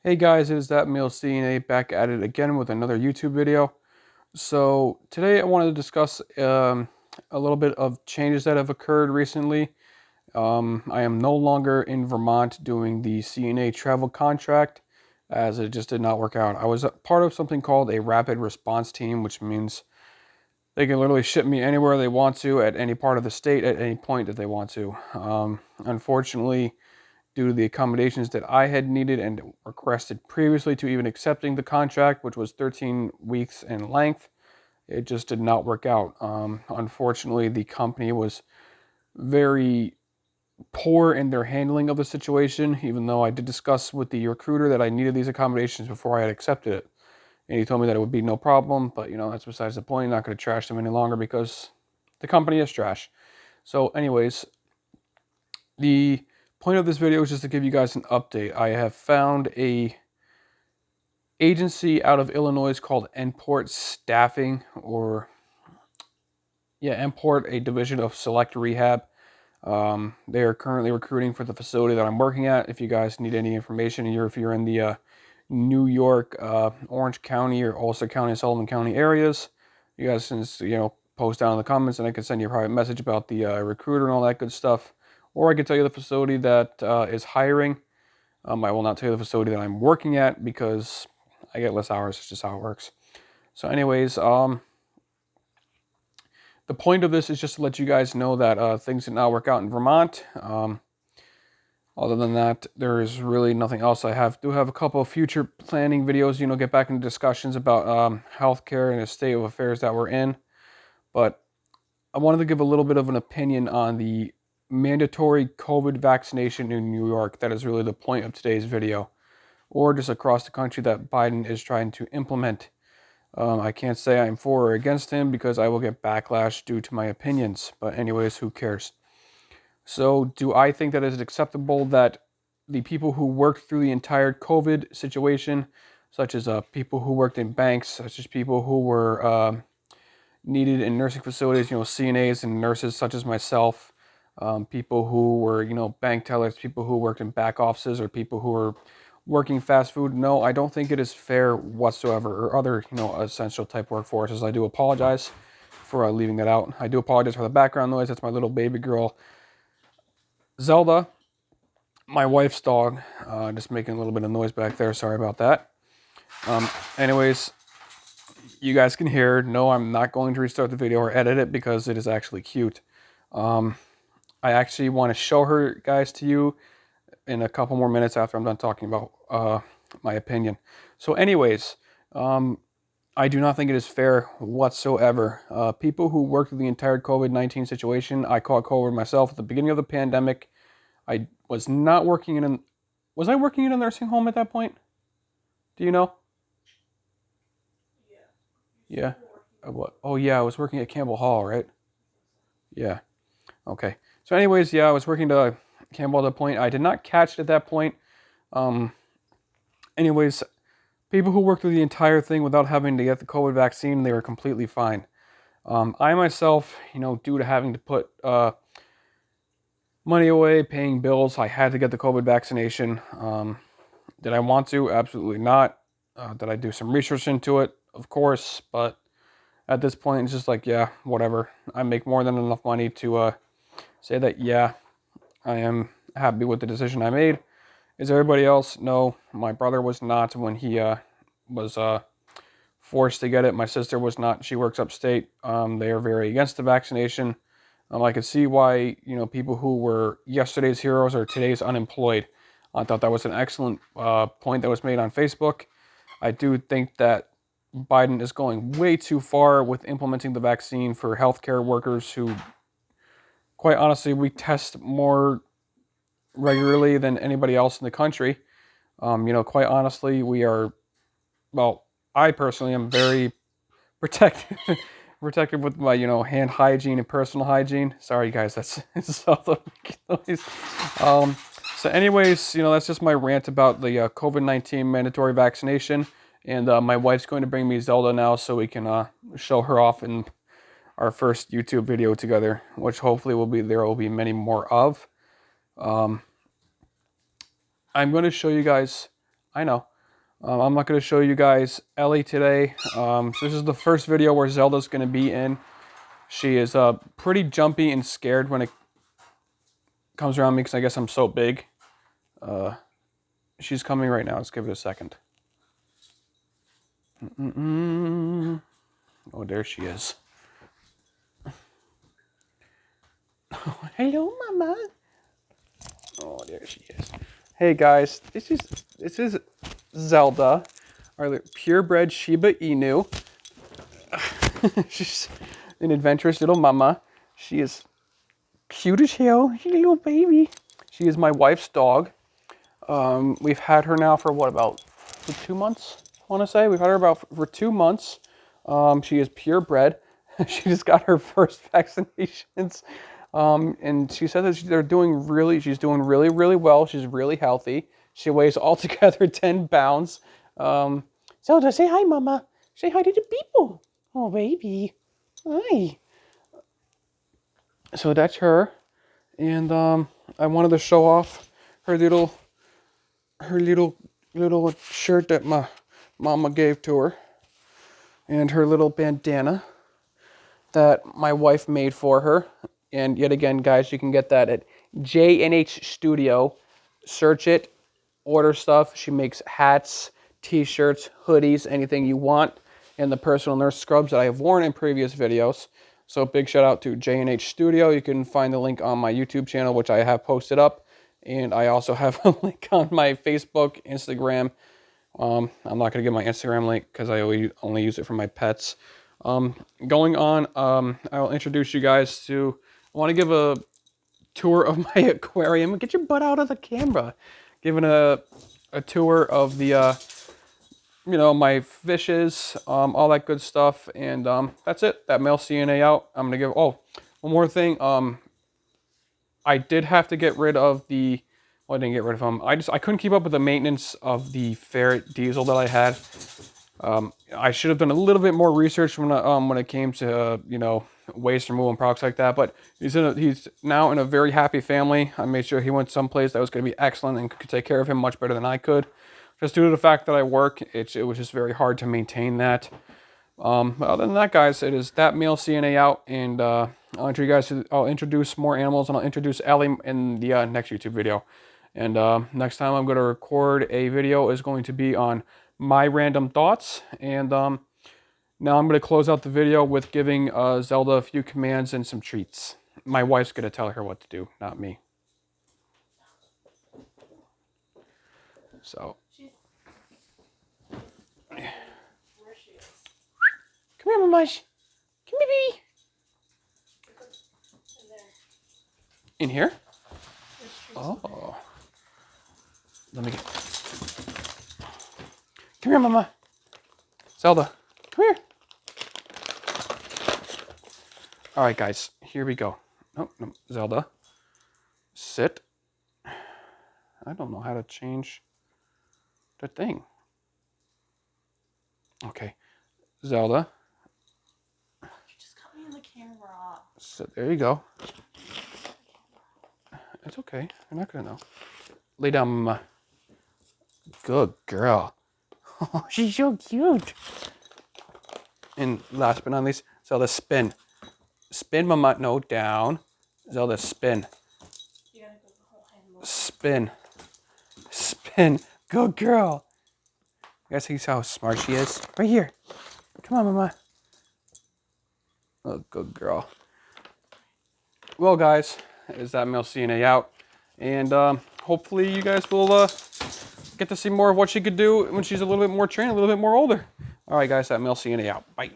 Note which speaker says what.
Speaker 1: Hey guys, it is that Meal CNA back at it again with another YouTube video. So today I wanted to discuss a little bit of changes that have occurred recently. I am no longer in Vermont doing the CNA travel contract as it just did not work out. I was a part of something called a rapid response team, which means they can literally ship me anywhere they want to at any part of the state at any point that they want to. Unfortunately, due to the accommodations that I had needed and requested previously to even accepting the contract, which was 13 weeks in length, it just did not work out. Unfortunately, the company was very poor in their handling of the situation, even though I did discuss with the recruiter that I needed these accommodations before I had accepted it. And he told me that it would be no problem, but that's besides the point. I'm not going to trash them any longer because the company is trash. So, anyways, the point of this video is just to give you guys an update. I have found a agency out of Illinois called Nport Staffing, or Nport, a division of Select Rehab. They are currently recruiting for the facility that I'm working at. If you guys need any information, if you're in the New York, Orange County, or Ulster County, Sullivan County areas, you guys can post down in the comments, and I can send you a private message about the recruiter and all that good stuff. Or I can tell you the facility that is hiring. I will not tell you the facility that I'm working at because I get less hours. It's just how it works. So, anyways, the point of this is just to let you guys know that things did not work out in Vermont. Other than that, there is really nothing else. I do have a couple of future planning videos, get back into discussions about healthcare and the state of affairs that we're in. But I wanted to give a little bit of an opinion on the mandatory COVID vaccination in New York. That is really the point of today's video, or just across the country that Biden is trying to implement. I can't say I'm for or against him because I will get backlash due to my opinions. But anyways, who cares? So do I think that it is acceptable that the people who worked through the entire COVID situation, such as people who worked in banks, such as people who were needed in nursing facilities, CNAs and nurses such as myself, people who were, bank tellers, people who worked in back offices, or people who were working fast food. No, I don't think it is fair whatsoever, or other, essential type workforces. I do apologize for leaving that out. I do apologize for the background noise. That's my little baby girl, Zelda, my wife's dog, just making a little bit of noise back there. Sorry about that. Anyways, you guys can hear. No, I'm not going to restart the video or edit it because it is actually cute. I actually want to show her guys to you in a couple more minutes after I'm done talking about my opinion. So anyways, I do not think it is fair whatsoever. People who worked through the entire COVID-19 situation, I caught COVID myself at the beginning of the pandemic. I was not working was I working in a nursing home at that point? Do you know? Yeah. What? Oh yeah, I was working at Campbell Hall, right? Yeah. Okay. So anyways, yeah, I was working to Campbell at that point. I did not catch it at that point. Um, anyways, people who worked through the entire thing without having to get the COVID vaccine, they were completely fine. I myself, due to having to put money away, paying bills, I had to get the COVID vaccination. Did I want to? Absolutely not. Did I do some research into it? Of course, but at this point, it's just like, yeah, whatever. I make more than enough money to say that, yeah, I am happy with the decision I made. Is everybody else? No, my brother was not when he was forced to get it. My sister was not. She works upstate. They are very against the vaccination. I could see why, people who were yesterday's heroes are today's unemployed. I thought that was an excellent point that was made on Facebook. I do think that Biden is going way too far with implementing the vaccine for healthcare workers who, quite honestly, we test more regularly than anybody else in the country. Quite honestly, we are, well, I personally am very protective, protective with my, hand hygiene and personal hygiene. Sorry, guys, that's noise. Um, so, anyways, that's just my rant about the COVID-19 mandatory vaccination. And my wife's going to bring me Zelda now so we can show her off in our first YouTube video together, which hopefully there will be many more of. I'm going to show you guys, I know, I'm not going to show you guys Ellie today. So this is the first video where Zelda's going to be in. She is pretty jumpy and scared when it comes around me because I guess I'm so big. She's coming right now. Let's give it a second. Oh, there she is. Oh, hello, Mama. Oh, there she is. Hey guys, this is Zelda, our purebred Shiba Inu. She's an adventurous little mama. She is cute as hell. She's a little baby. She is my wife's dog. We've had her now for what, about 2 months? I want to say we've had her about for 2 months. She is purebred. She just got her first vaccinations, and she said that she's doing really, really well. She's really healthy. She weighs altogether 10 pounds. Zelda, say hi, Mama. Say hi to the people. Oh, baby. Hi. So that's her, and I wanted to show off her little shirt that my mama gave to her, and her little bandana that my wife made for her. And yet again, guys, you can get that at J&H Studio. Search it, order stuff. She makes hats, t-shirts, hoodies, anything you want, and the personal nurse scrubs that I have worn in previous videos. So big shout out to J&H Studio. You can find the link on my YouTube channel, which I have posted up. And I also have a link on my Facebook, Instagram. I'm not going to give my Instagram link because I only use it for my pets. Going on, I'll introduce you guys to, I want to give a tour of my aquarium. Get your butt out of the camera. Giving a tour of the, my fishes, all that good stuff. And that's it. That male CNA out. I'm going to give, one more thing. I did have to get rid of the, well, I didn't get rid of them. I couldn't keep up with the maintenance of the ferret diesel that I had. I should have done a little bit more research when it came to waste removal and products like that. But he's now in a very happy family. I made sure he went someplace that was going to be excellent and could take care of him much better than I could. Just due to the fact that I work, it was just very hard to maintain that. Other than that, guys, it is that male CNA out, and I'll introduce more animals, and I'll introduce Ellie in the next YouTube video. And next time I'm going to record a video is going to be on my random thoughts. And now I'm going to close out the video with giving Zelda a few commands and some treats. My wife's going to tell her what to do, not me. So.
Speaker 2: Where she is.
Speaker 1: Come here, Mamash. Come here, baby.
Speaker 2: In there.
Speaker 1: In here?
Speaker 2: Oh.
Speaker 1: Oh. Let me get... Come here, Mama. Zelda, come here. All right, guys, here we go. Oh, no, Zelda, sit. I don't know how to change the thing. Okay, Zelda.
Speaker 2: You just got me in the camera.
Speaker 1: Sit. There you go. It's okay. You're not gonna know. Lay down, Mama. Good girl. Oh, she's so cute. And last but not least, Zelda, spin. Spin, Mama. No, down. Zelda, spin.
Speaker 2: You gotta go the whole hand motion.
Speaker 1: Spin. Spin. Good girl. You guys see how smart she is? Right here. Come on, Mama. Oh, good girl. Well, guys, is that male CNA out. And hopefully you guys will get to see more of what she could do when she's a little bit more trained, a little bit more older. All right, guys, that male CNA out. Bye.